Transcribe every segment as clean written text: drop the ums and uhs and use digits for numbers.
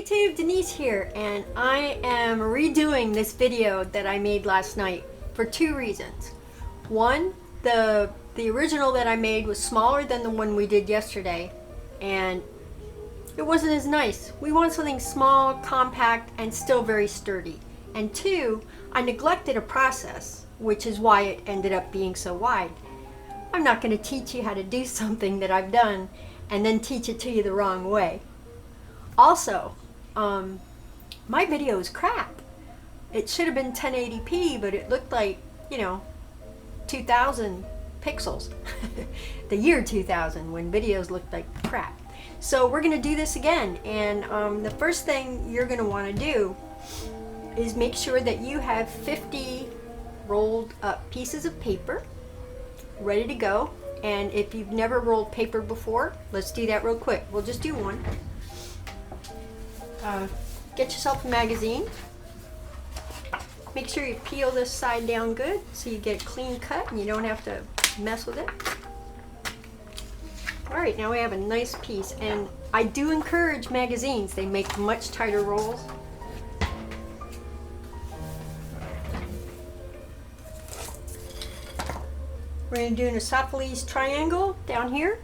YouTube, Denise here, and I am redoing this video that I made last night for two reasons. One, the original that I made was smaller than the one we did yesterday, and it wasn't as nice. We want something small, compact, and still very sturdy. And two, I neglected a process, which is why it ended up being so wide. I'm not going to teach you how to do something that I've done and then teach it to you the wrong way. Also, my video is crap. It should have been 1080p, but it looked like, 2000 pixels. The year 2000, when videos looked like crap. So we're going to do this again, and the first thing you're going to want to do is make sure that you have 50 rolled up pieces of paper ready to go. And if you've never rolled paper before, let's do that real quick. We'll just do one. Get yourself a magazine. Make sure you peel this side down good so you get a clean cut and you don't have to mess with it. Alright, now we have a nice piece, and I do encourage magazines. They make much tighter rolls. We're going to do an isosceles triangle down here.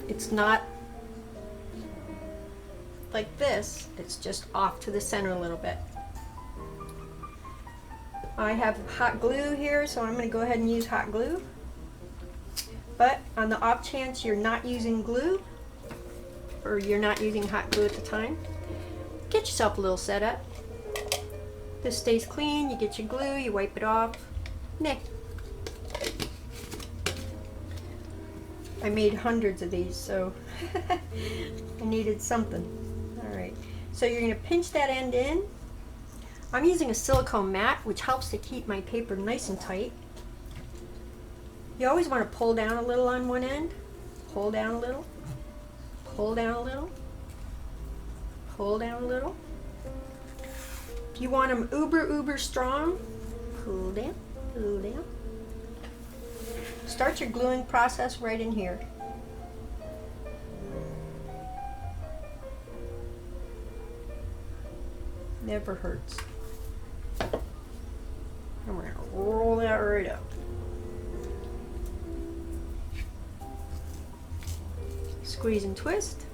It's not like this, it's just off to the center a little bit. I have hot glue here, so I'm going to go ahead and use hot glue. But on the off chance you're not using glue, or you're not using hot glue at the time, get yourself a little setup. This stays clean, you get your glue, you wipe it off. Nah. I made hundreds of these, so I needed something. Alright, so you're going to pinch that end in. I'm using a silicone mat, which helps to keep my paper nice and tight. You always want to pull down a little on one end. Pull down a little. Pull down a little. Pull down a little. If you want them uber strong, pull down, pull down. Start your gluing process right in here. Never hurts. And we're going to roll that right up. Squeeze and twist.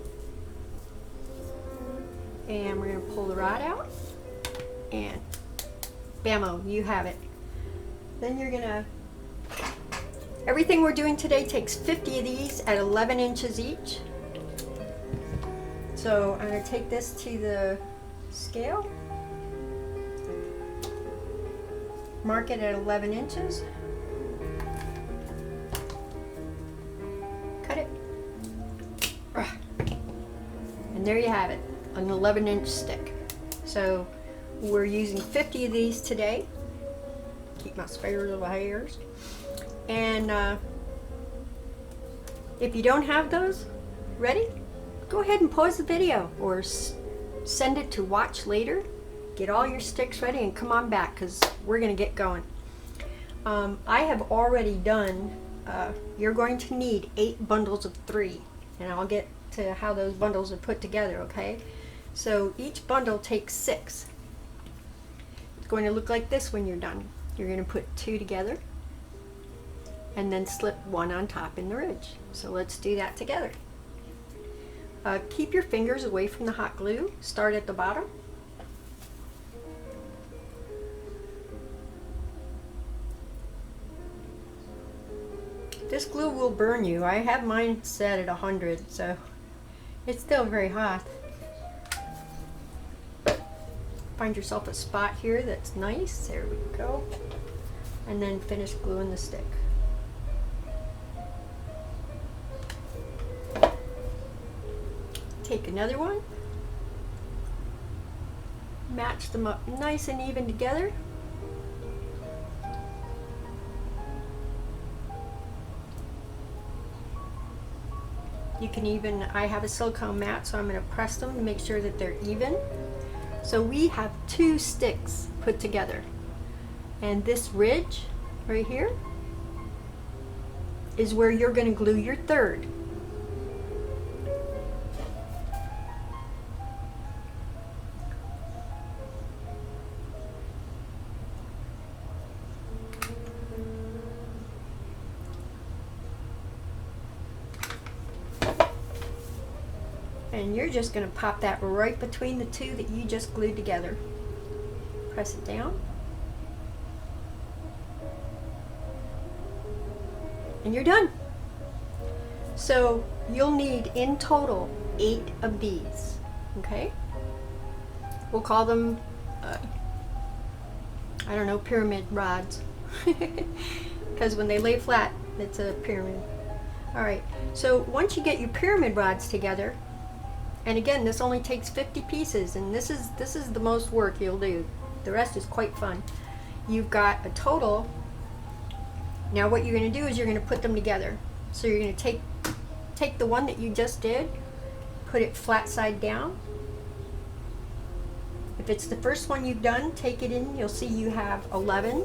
And we're going to pull the rod out. And bammo, you have it. Then you're going to... Everything we're doing today takes 50 of these at 11 inches each. So I'm going to take this to the scale. Mark it at 11 inches. Cut it. And there you have it, an 11-inch stick. So we're using 50 of these today. Keep my spare little hairs. And if you don't have those ready, go ahead and pause the video or send it to watch later. Get all your sticks ready and come on back, because we're going to get going. I have already done, you're going to need 8 bundles of 3, and I'll get to how those bundles are put together, okay? So each bundle takes 6. It's going to look like this when you're done. You're going to put 2 together and then slip 1 on top in the ridge. So let's do that together. Keep your fingers away from the hot glue. Start at the bottom. This glue will burn you. I have mine set at 100, so it's still very hot. Find yourself a spot here that's nice. There we go. And then finish gluing the stick. Take another one. Match them up nice and even together. You can even, I have a silicone mat, so I'm going to press them to make sure that they're even. So we have 2 sticks put together. And this ridge right here is where you're going to glue your third. And you're just going to pop that right between the two that you just glued together. Press it down. And you're done. So you'll need in total 8 of these, okay? We'll call them, I don't know, pyramid rods. Because when they lay flat, it's a pyramid. All right, so once you get your pyramid rods together, and again, this only takes 50 pieces, and this is the most work you'll do. The rest is quite fun. You've got a total. Now what you're going to do is you're going to put them together. So you're going to take the one that you just did, put it flat side down. If it's the first one you've done, take it in. You'll see you have 11.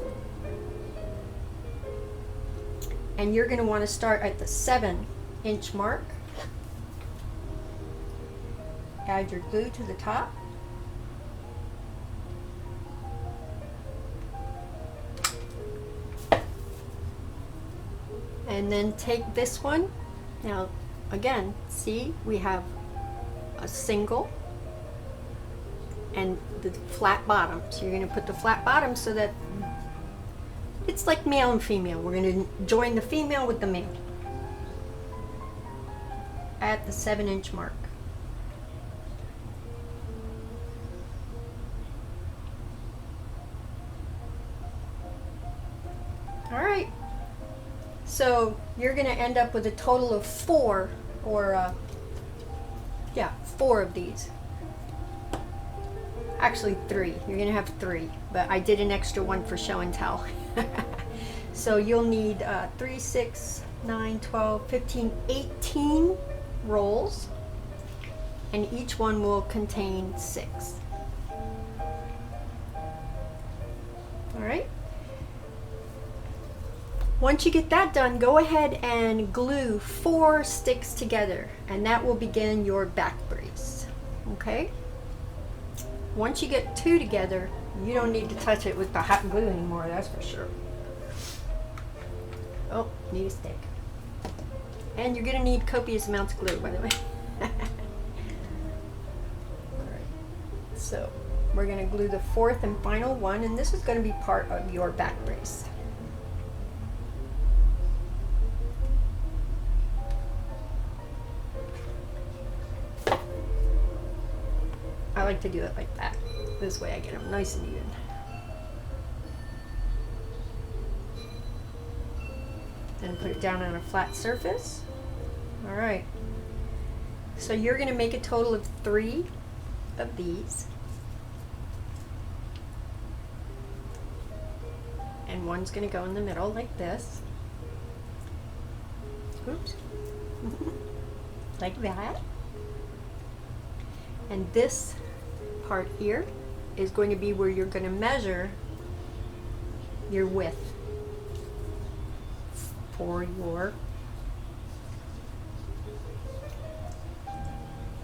And you're going to want to start at the 7-inch mark. Add your glue to the top. And then take this one. Now again, see, we have a single and the flat bottom. So you're going to put the flat bottom so that it's like male and female. We're going to join the female with the male at the 7-inch mark. All right. So you're going to end up with a total of 4, or 4 of these. Actually 3. You're going to have 3, but I did an extra one for show and tell. So you'll need 3, 6, 9, 12, 15, 18 rolls, and each one will contain 6. All right. Once you get that done, go ahead and glue 4 sticks together, and that will begin your back brace. Okay? Once you get 2 together, you don't need to touch it with the hot glue anymore, that's for sure. Oh, need a stick. And you're going to need copious amounts of glue, by the way. Alright. So, we're going to glue the 4th and final one, and this is going to be part of your back brace. I like to do it like that. This way I get them nice and even. Then put it down on a flat surface. All right. So you're going to make a total of 3 of these. And one's going to go in the middle like this. Oops. Like that. And this part here is going to be where you're going to measure your width for your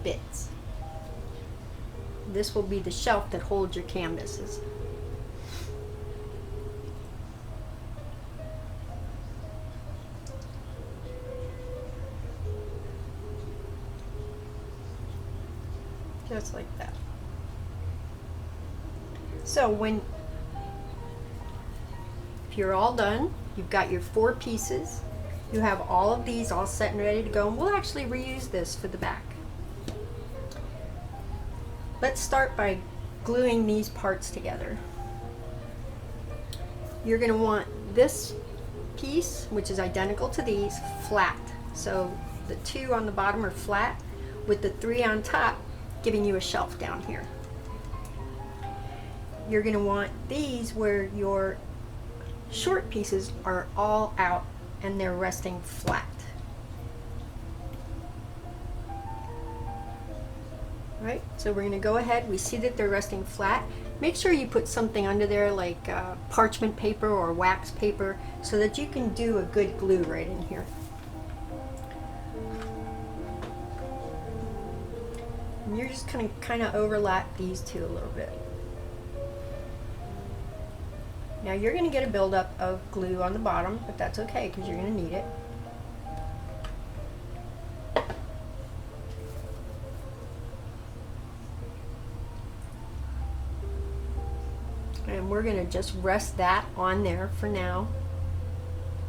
bits. This will be the shelf that holds your canvases. Just like that. So if you're all done, you've got your 4 pieces, you have all of these all set and ready to go, and we'll actually reuse this for the back. Let's start by gluing these parts together. You're going to want this piece, which is identical to these, flat. So the 2 on the bottom are flat, with the 3 on top giving you a shelf down here. You're going to want these where your short pieces are all out and they're resting flat. Right, so we're going to go ahead, we see that they're resting flat. Make sure you put something under there like parchment paper or wax paper so that you can do a good glue right in here. And you're just going to kind of overlap these two a little bit. Now you're going to get a buildup of glue on the bottom, but that's okay because you're going to need it. And we're going to just rest that on there for now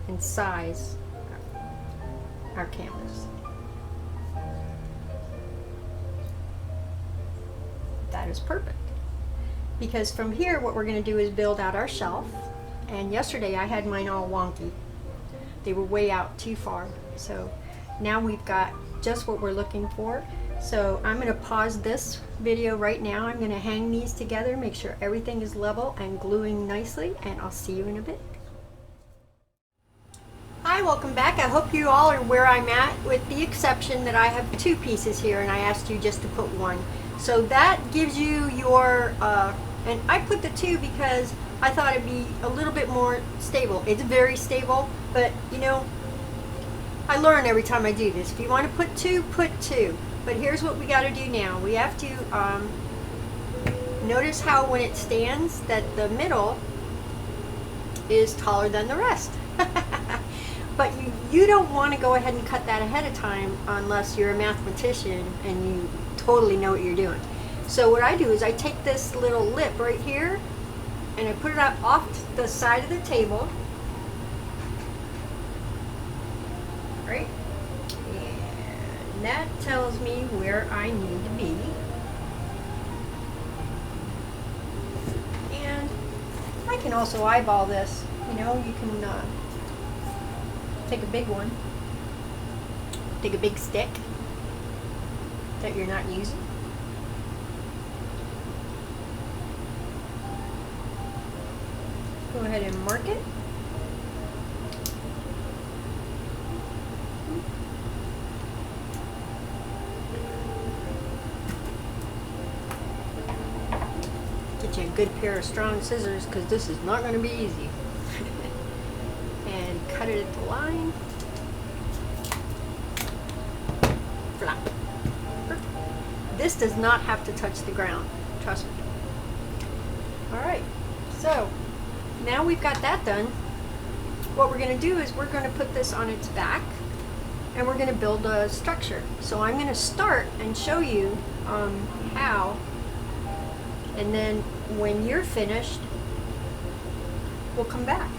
and size our canvas. That is perfect. Because from here what we're going to do is build out our shelf. And yesterday I had mine all wonky. They were way out too far. So now we've got just what we're looking for. So I'm going to pause this video right now. I'm going to hang these together, make sure everything is level and gluing nicely, and I'll see you in a bit. Hi, welcome back. I hope you all are where I'm at, with the exception that I have 2 pieces here and I asked you just to put 1. So that gives you your, and I put the 2 because I thought it'd be a little bit more stable. It's very stable, but you know, I learn every time I do this. If you want to put 2, put 2. But here's what we got to do now. We have to notice how when it stands that the middle is taller than the rest. But you don't want to go ahead and cut that ahead of time unless you're a mathematician and you totally know what you're doing. So what I do is I take this little lip right here and I put it up off the side of the table. Right? And that tells me where I need to be. And I can also eyeball this. You know, you can take a big one. Take a big stick that you're not using. Go ahead and mark it. Get you a good pair of strong scissors because this is not going to be easy. And cut it at the line. Flap. This does not have to touch the ground, trust me. Alright, so now we've got that done. What we're going to do is we're going to put this on its back and we're going to build a structure. So I'm going to start and show you how, and then when you're finished we'll come back.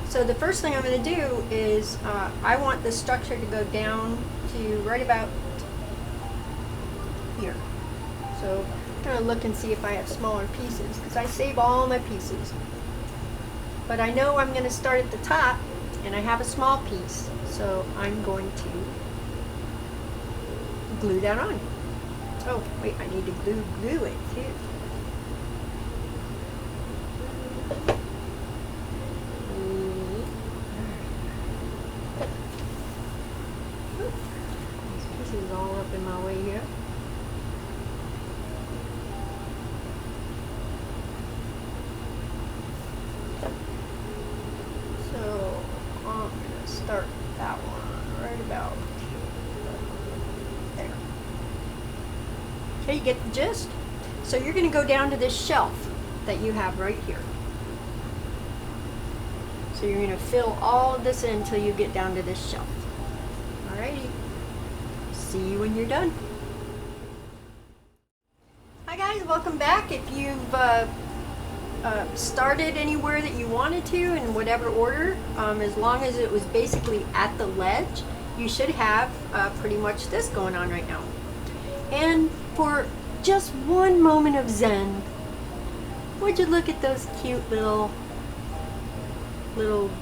So the first thing I'm going to do is I want the structure to go down to right about here. So I'm going to look and see if I have smaller pieces because I save all my pieces. But I know I'm going to start at the top and I have a small piece. So I'm going to glue that on. Oh, wait, I need to glue it too. This is all up in my way here. So I'm going to start that one right about there. Okay, you get the gist? So you're going to go down to this shelf that you have right here. So you're going to fill all of this in until you get down to this shelf. Alrighty. See you when you're done. Hi guys, welcome back. If you've started anywhere that you wanted to in whatever order, as long as it was basically at the ledge, you should have pretty much this going on right now. And for just one moment of zen, would you look at those cute little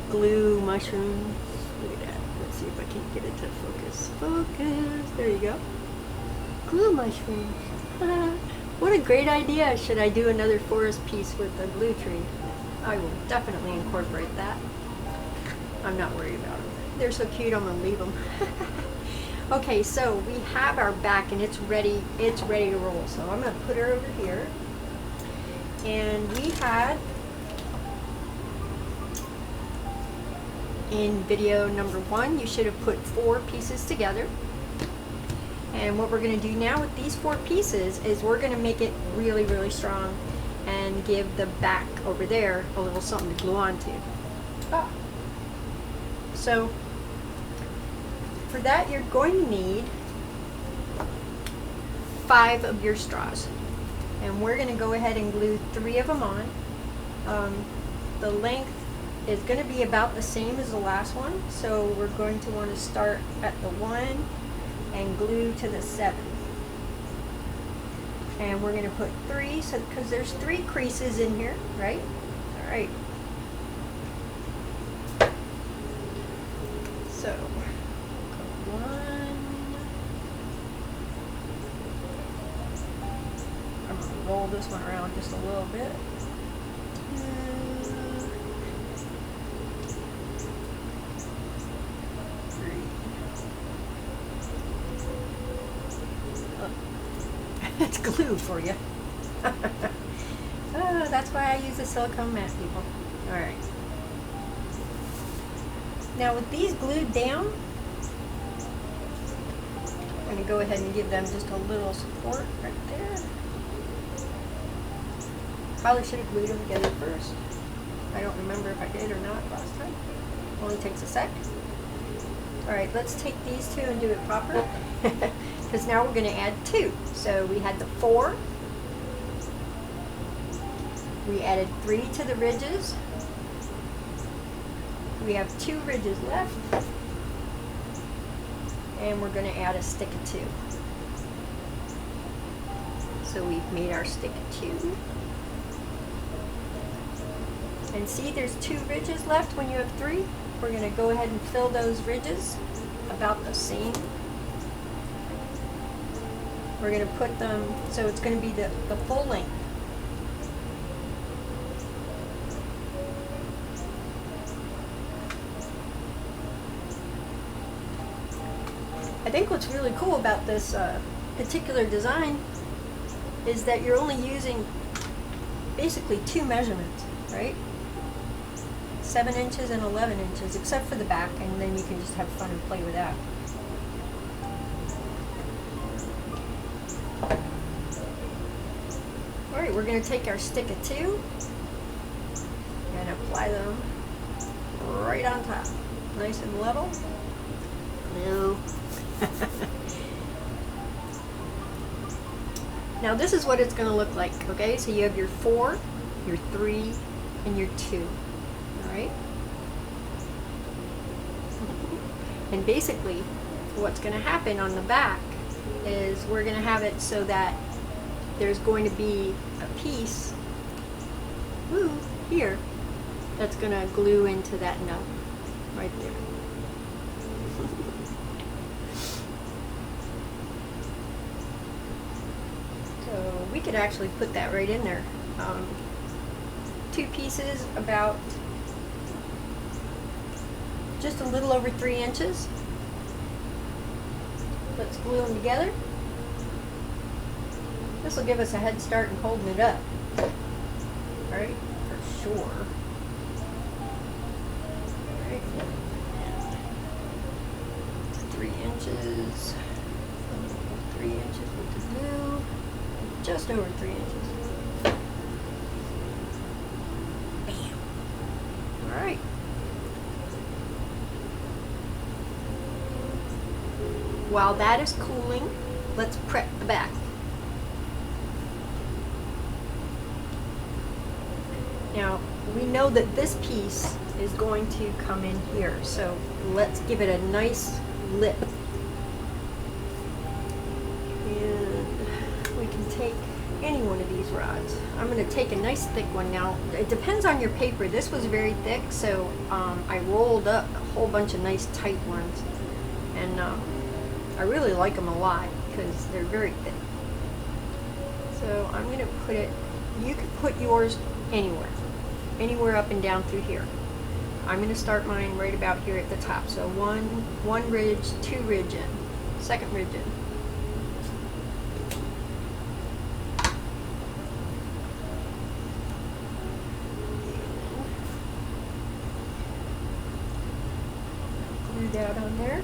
glue mushrooms? Look at that. Let's see if I can get it to focus. Focus. There you go. Glue mushrooms. What a great idea. Should I do another forest piece with a glue tree? I will definitely incorporate that. I'm not worried about them. They're so cute, I'm going to leave them. Okay, so we have our back and it's ready to roll. So I'm going to put her over here. And we had, in video number 1, you should have put 4 pieces together. And what we're going to do now with these 4 pieces is we're going to make it really, really strong and give the back over there a little something to glue onto. So for that you're going to need 5 of your straws. and we're going to go ahead and glue 3 of them on. The length is going to be about the same as the last one, so we're going to want to start at the 1 and glue to the 7. And we're going to put 3, so because there's 3 creases in here, right? All right. So 1. I'm going to roll this one around just a little bit. 2, 3. It's glue for you. Oh, that's why I use a silicone mat, people. All right. Now with these glued down, I'm going to go ahead and give them just a little support right there. Probably should have glued them together first. I don't remember if I did or not last time. Only takes a sec. All right, let's take these 2 and do it proper. Because now we're going to add 2. So we had the 4. We added 3 to the ridges. We have 2 ridges left. And we're going to add a stick of 2. So we've made our stick of 2. And see, there's 2 ridges left when you have 3. We're going to go ahead and fill those ridges about the same. We're going to put them, so it's going to be the full length. I think what's really cool about this particular design is that you're only using basically 2 measurements, right? 7 inches and 11 inches, except for the back, and then you can just have fun and play with that. Alright, we're going to take our stick of 2 and apply them right on top. Nice and level. No. Now this is what it's going to look like, okay? So you have your 4, your 3, and your 2. Alright? And basically, what's going to happen on the back is we're going to have it so that there's going to be a piece here that's going to glue into that nub right there. So we could actually put that right in there. 2 pieces about just a little over 3 inches. Let's glue them together. This will give us a head start in holding it up. Alright, for sure. Alright, 3 inches. 3 inches with the glue. Just over 3 inches. Bam. Alright. While that is cooling, let's prep the back. Now, we know that this piece is going to come in here, so let's give it a nice lip. And we can take any one of these rods. I'm going to take a nice thick one now. It depends on your paper. This was very thick, so I rolled up a whole bunch of nice tight ones. And I really like them a lot because they're very thick. So I'm going to put it, you could put yours anywhere up and down through here. I'm going to start mine right about here at the top. So one ridge, 2 ridge in, 2nd ridge in. Glue that on there.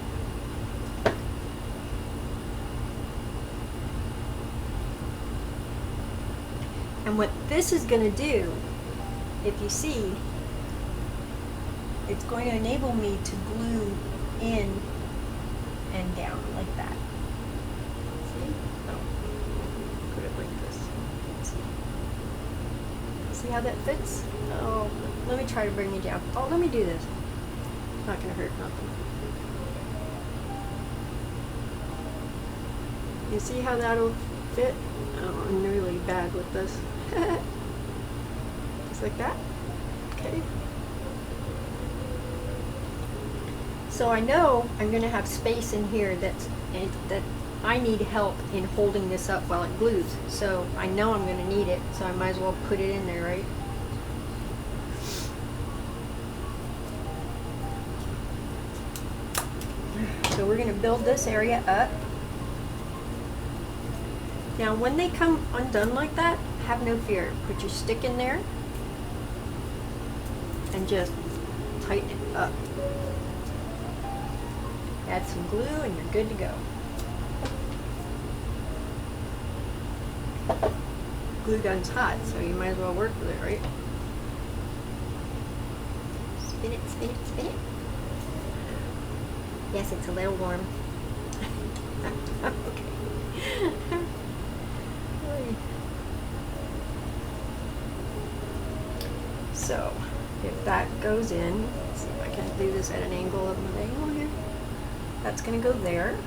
And what this is going to do, if you see, it's going to enable me to glue in and down like that. See? Oh, put it like this. See? See how that fits? Oh, let me try to bring you down. Oh, let me do this. Not gonna hurt nothing. You see how that'll fit? Oh, I'm really bad with this. Just like that. Okay. So I know I'm gonna have space in here that I need help in holding this up while it glues. So I know I'm gonna need it, so I might as well put it in there, right? So we're gonna build this area up. Now when they come undone like that, have no fear. Put your stick in there and just tighten it up. Add some glue and you're good to go. Glue gun's hot, so you might as well work with it, right? Spin it, spin it, spin it. Yes, it's a little warm. Okay. So, if that goes in, let's see if I can do this at an angle of my angle here. That's going to go there.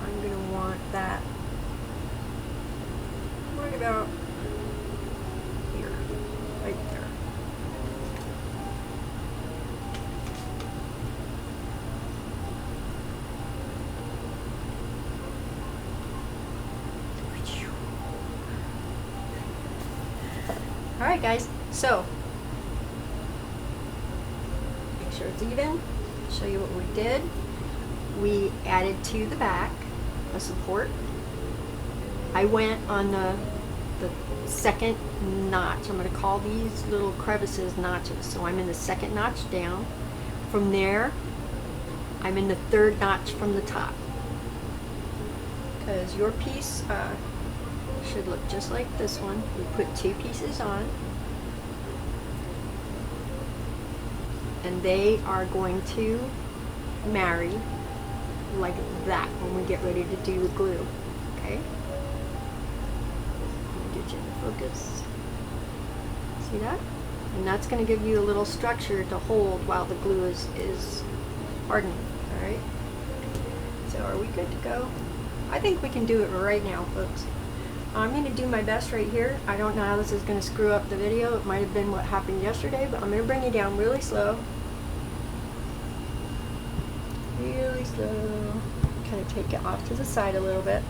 I'm going to want that right about here, right there. Alright guys, so make sure it's even. Show you what we did. We added to the back a support. I went on the second notch. I'm going to call these little crevices notches. So I'm in the second notch down. From there, I'm in the third notch from the top. Because your piece should look just like this one. We put two pieces on. And they are going to marry like that when we get ready to do the glue. Okay? Get you in focus. See that? And that's going to give you a little structure to hold while the glue is hardening. Alright? So are we good to go? I think we can do it right now, folks. I'm going to do my best right here. I don't know how this is going to screw up the video. It might have been what happened yesterday, but I'm going to bring you down really slow. Really slow. Kind of take it off to the side a little bit.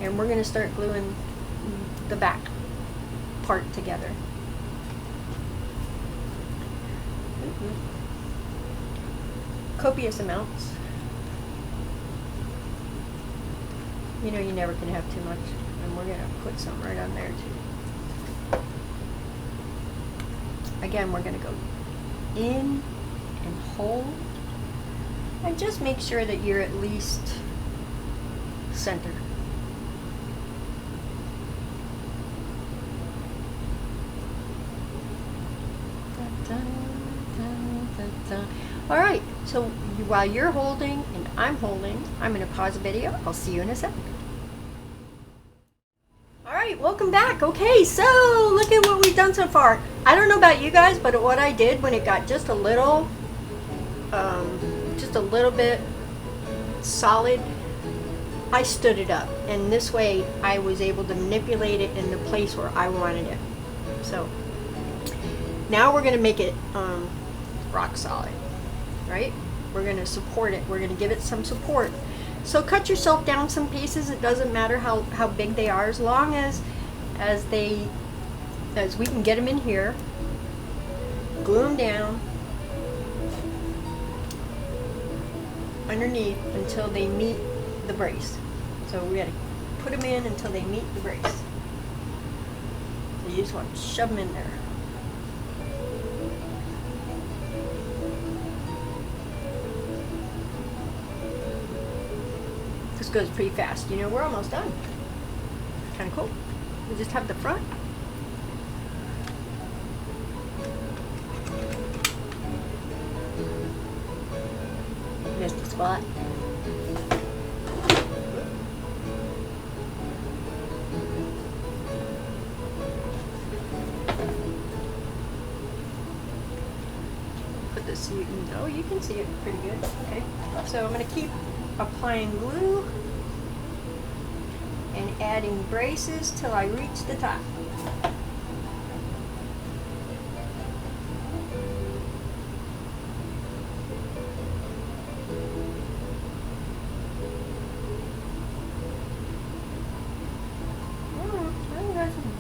And we're going to start gluing the back part together. Copious amounts. You know you never can have too much. And we're going to put some right on there too. Again, we're going to go in and hold. And just make sure that you're at least center. Alright, so while you're holding and I'm holding, I'm going to pause the video. I'll see you in a second. Alright, welcome back. Okay, so look at what we've done so far. I don't know about you guys, but what I did when it got just a little bit solid, I stood it up, and this way I was able to manipulate it in the place where I wanted it. So now we're going to make it rock solid, right? We're going to support it. We're going to give it some support. So cut yourself down some pieces. It doesn't matter how big they are, as long as we can get them in here, glue them down underneath until they meet the brace. So we gotta put them in until they meet the brace. So you just want to shove them in there. This goes pretty fast. You know, we're almost done. Kind of cool. We just have the front. Missed the spot. just so you can know. You can see it pretty good. Okay. So I'm going to keep applying glue and adding braces till I reach the top.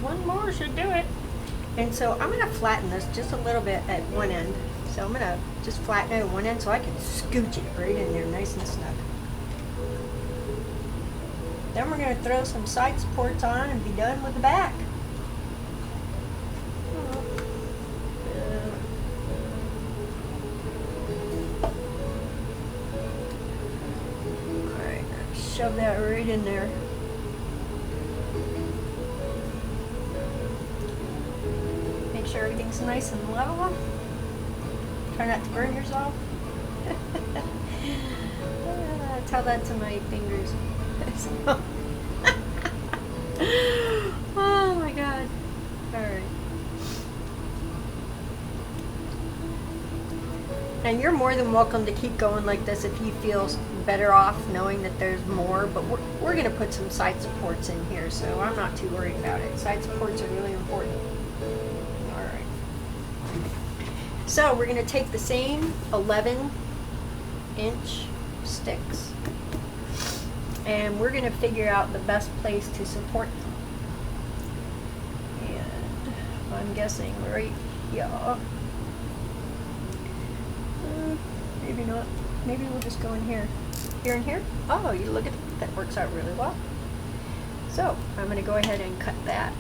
One more should do it. And so I'm going to flatten this just a little bit at one end. So I'm going to just flatten it at one end so I can scooch it right in there nice and snug. Then we're going to throw some side supports on and be done with the back. Alright, shove that right in there. Make sure everything's nice and level. Try not to burn yourself. Tell that to my fingers. Oh my god. Alright. And you're more than welcome to keep going like this if you feel better off knowing that there's more, but we're going to put some side supports in here, so I'm not too worried about it. Side supports are really important. Alright. So we're going to take the same 11-inch sticks and we're going to figure out the best place to support them. And I'm guessing right here. Maybe not. Maybe we'll just go in here. Here and here? Oh, you look at that. That works out really well. So I'm going to go ahead and cut that.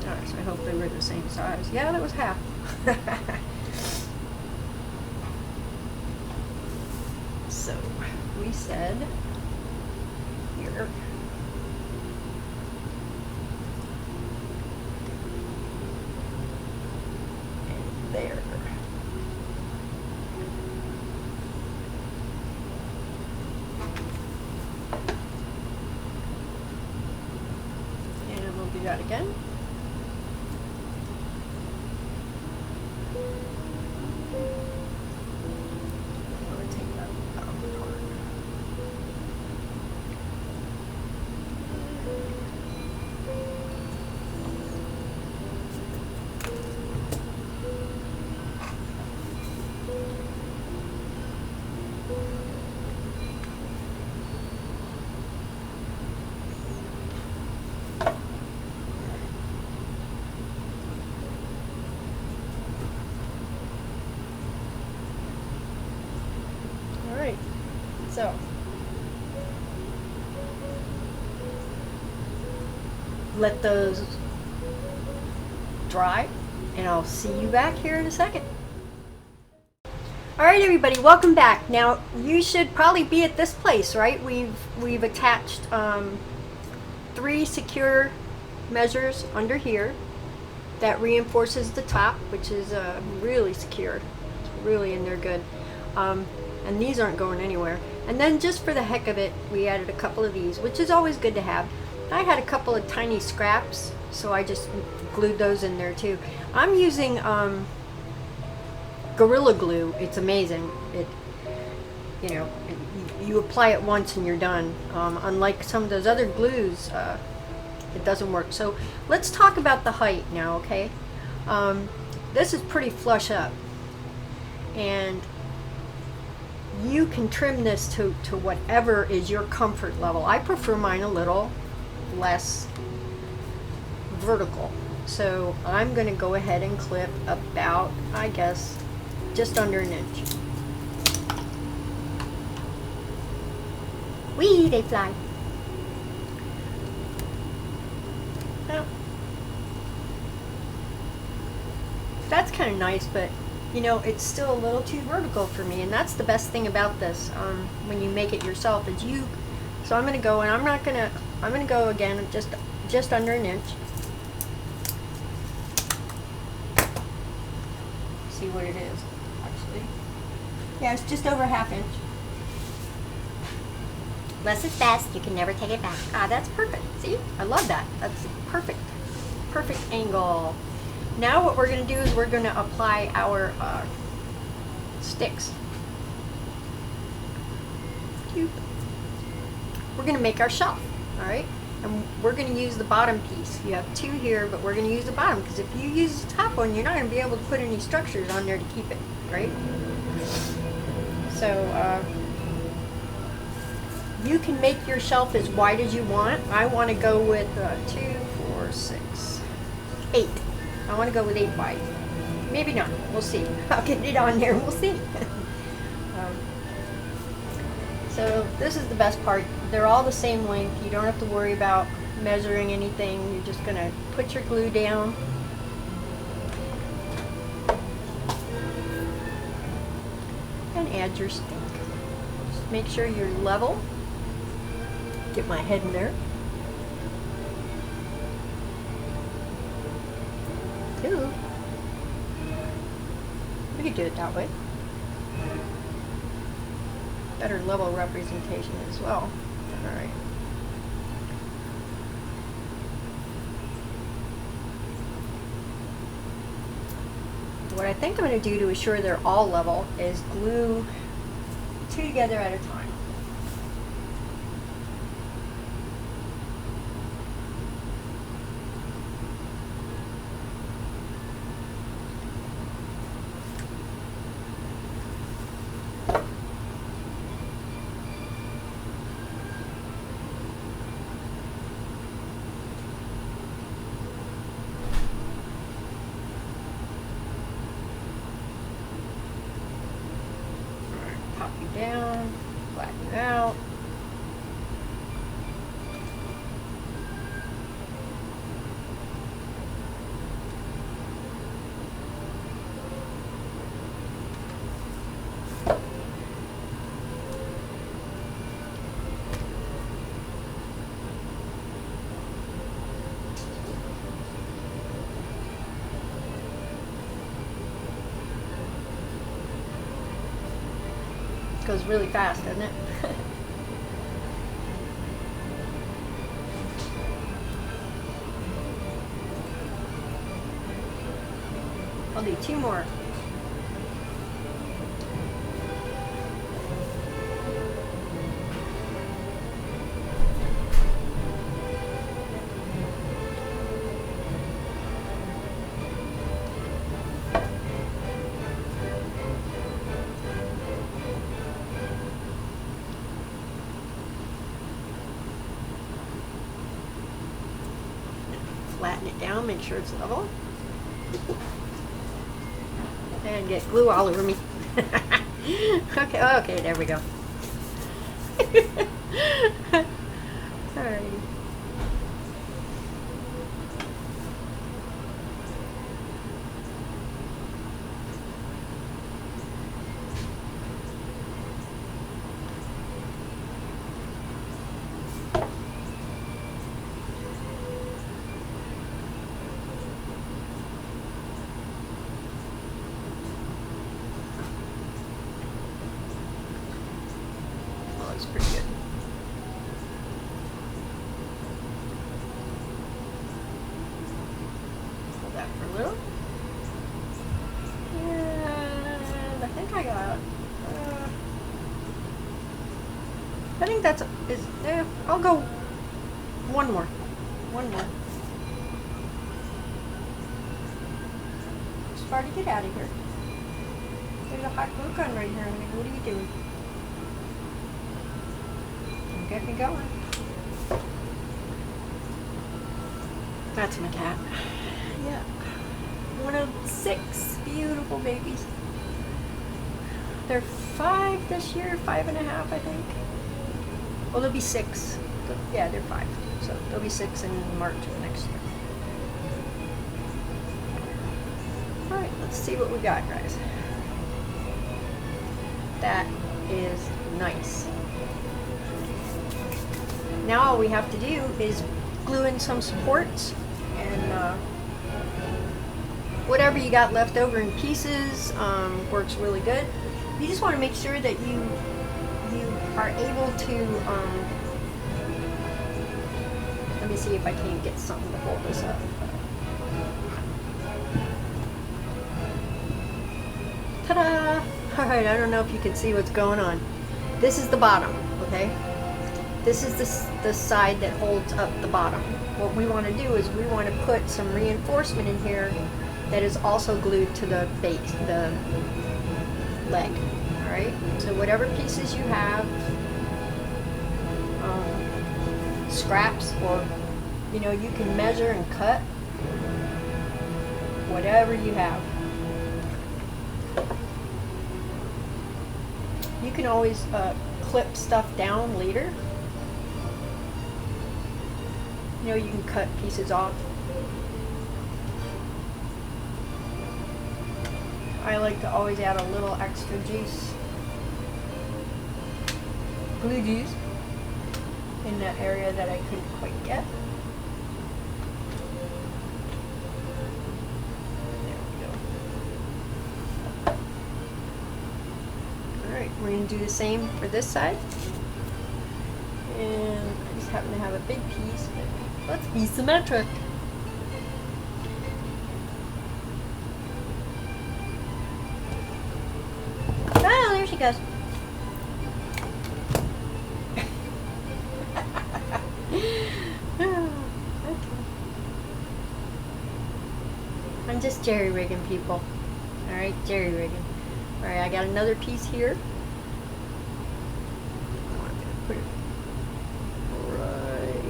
Alright, so I hope they were the same size. Yeah, that was half. So we said here. And there. And we'll do that again. So, let those dry, and I'll see you back here in a second. Alright everybody, welcome back. Now, you should probably be at this place, right? We've attached 3 secure measures under here that reinforces the top, which is really secure. It's really in there good. And these aren't going anywhere. And then just for the heck of it, we added a couple of these, which is always good to have. I had a couple of tiny scraps, so I just glued those in there too. I'm using Gorilla Glue. It's amazing. You apply it once and you're done. Unlike some of those other glues, it doesn't work. So let's talk about the height now, okay? This is pretty flush up, and you can trim this to whatever is your comfort level. I prefer mine a little less vertical. So I'm going to go ahead and clip about, I guess, just under an inch. Whee, they fly. Well, that's kind of nice, but you know, it's still a little too vertical for me, and that's the best thing about this when you make it yourself is you. So I'm going to go, and I'm going to go again just under an inch. See what it is, actually. Yeah, it's just over ½ inch. Less is best. You can never take it back. Ah, that's perfect. See? I love that. That's perfect. Perfect angle. Now what we're going to do is we're going to apply our sticks. We're going to make our shelf, all right? And we're going to use the bottom piece. You have two here, but we're going to use the bottom because if you use the top one, you're not going to be able to put any structures on there to keep it, right? So you can make your shelf as wide as you want. I want to go with 2, 4, 6, 8. I want to go with 8 wide. Maybe not. We'll see. I'll get it on there and we'll see. So this is the best part. They're all the same length. You don't have to worry about measuring anything. You're just going to put your glue down. And add your stick. Just make sure you're level. Get my head in there. 2. We could do it that way. Better level representation as well. All right. What I think I'm going to do to assure they're all level is glue 2 together at a time. Pop you down, flatten you out. Goes really fast, doesn't it? I'll do 2 more. Flatten it down, make sure it's level. And get glue all over me. Okay, there we go. Alrighty. Looks pretty good. Hold that for a little. And I think I got. I think that's I'll go one more. One more. Sparty, get out of here. There's a hot glue gun right here. What are you doing? Get me going. That's my cat. Yeah. One of 6 beautiful babies. They're 5 this year, 5.5, I think. Well, they'll be 6. Yeah, they're 5. So they'll be 6 in March of next year. All right, let's see what we got, guys. That is nice. Now all we have to do is glue in some supports and whatever you got left over in pieces works really good. You just want to make sure that you are able to, let me see if I can get something to hold this up. Ta-da! Alright, I don't know if you can see what's going on. This is the bottom, okay? This is the side that holds up the bottom. What we want to do is we want to put some reinforcement in here that is also glued to the base, the leg. Alright? So whatever pieces you have, scraps, or you know, you can measure and cut whatever you have. You can always clip stuff down later. You know, you can cut pieces off. I like to always add a little extra juice, glue juice, in that area that I couldn't quite get. There we go. Alright, we're going to do the same for this side. And I just happen to have a big piece, but let's be symmetric. Oh, there she goes. I'm just jerry rigging, people. Alright, jerry rigging. Alright, I got another piece here. I'm going to put it right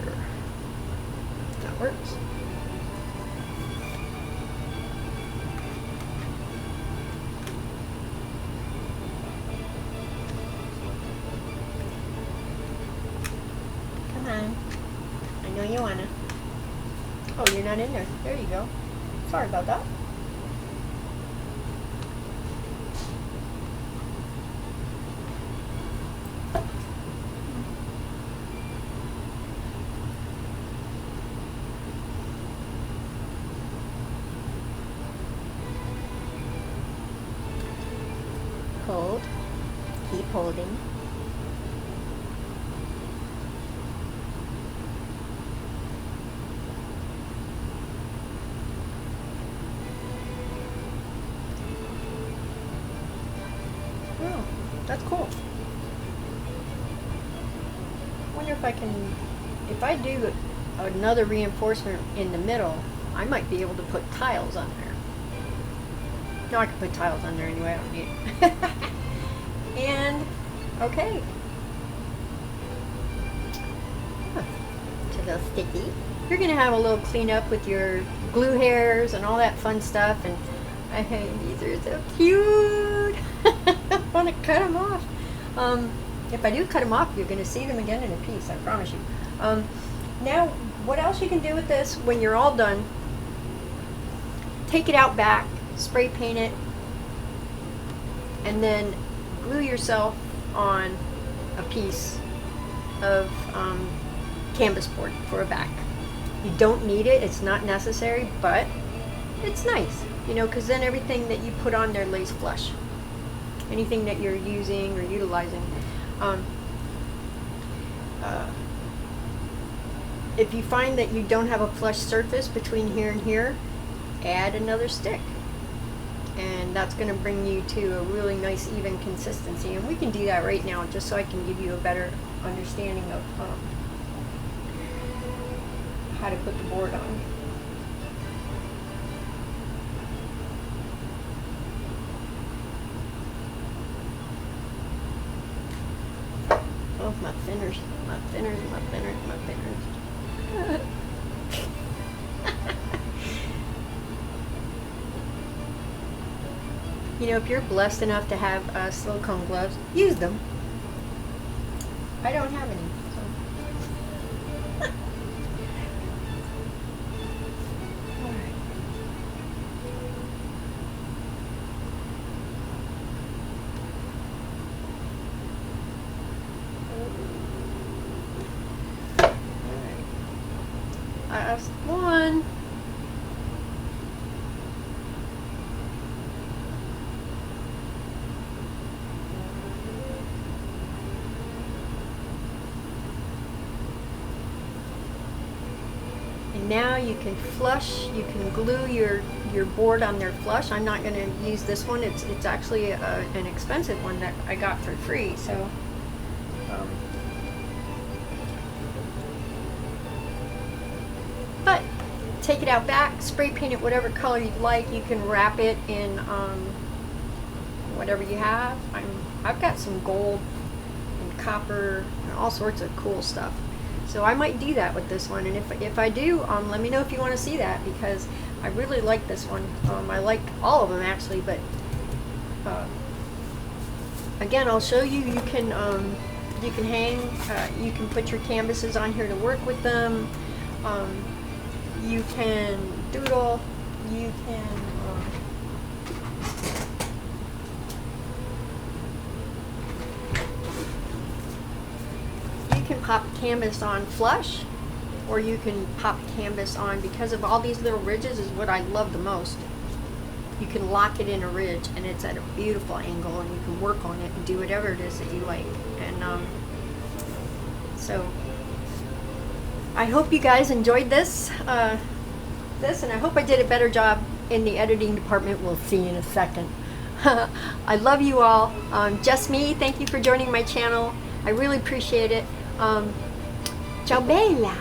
here. That works. Come on. I know you wanna. Oh, you're not in there. There you go. Sorry about that. Hold. Keep holding. Oh, that's cool. I wonder if I can, if I do another reinforcement in the middle, I might be able to put tiles on there. No, I can put tiles on there anyway, I don't need it. And, okay. Huh. It's a little sticky. You're going to have a little cleanup with your glue hairs and all that fun stuff. And these are so cute. I want to cut them off. If I do cut them off, you're going to see them again in a piece, I promise you. Now, what else you can do with this when you're all done, take it out back, spray paint it, and then glue yourself on a piece of canvas board for a back. You don't need it, it's not necessary, but it's nice, you know, because then everything that you put on there lays flush. Anything that you're using or utilizing. If you find that you don't have a flush surface between here and here, add another stick. And that's going to bring you to a really nice even consistency. And we can do that right now just so I can give you a better understanding of how to put the board on. Oh, my thinners, my thinners, my thinners, my thinners. You know, if you're blessed enough to have silicone gloves, use them. I don't have any. So. All right. Last one. And now you can flush, you can glue your board on there flush. I'm not going to use this one. It's actually an expensive one that I got for free. So but take it out back, spray paint it whatever color you'd like. You can wrap it in whatever you have. I've got some gold and copper and all sorts of cool stuff. So I might do that with this one, and if I do, let me know if you want to see that, because I really like this one. I like all of them actually, but again, I'll show you. You can hang, you can put your canvases on here to work with them. You can doodle. You can pop canvas on flush, or you can pop canvas on, because of all these little ridges is what I love the most. You can lock it in a ridge and it's at a beautiful angle, and you can work on it and do whatever it is that you like. And so I hope you guys enjoyed this and I hope I did a better job in the editing department. We'll see in a second. I love you all. Just me, thank you for joining my channel. I really appreciate it. Ciao bella!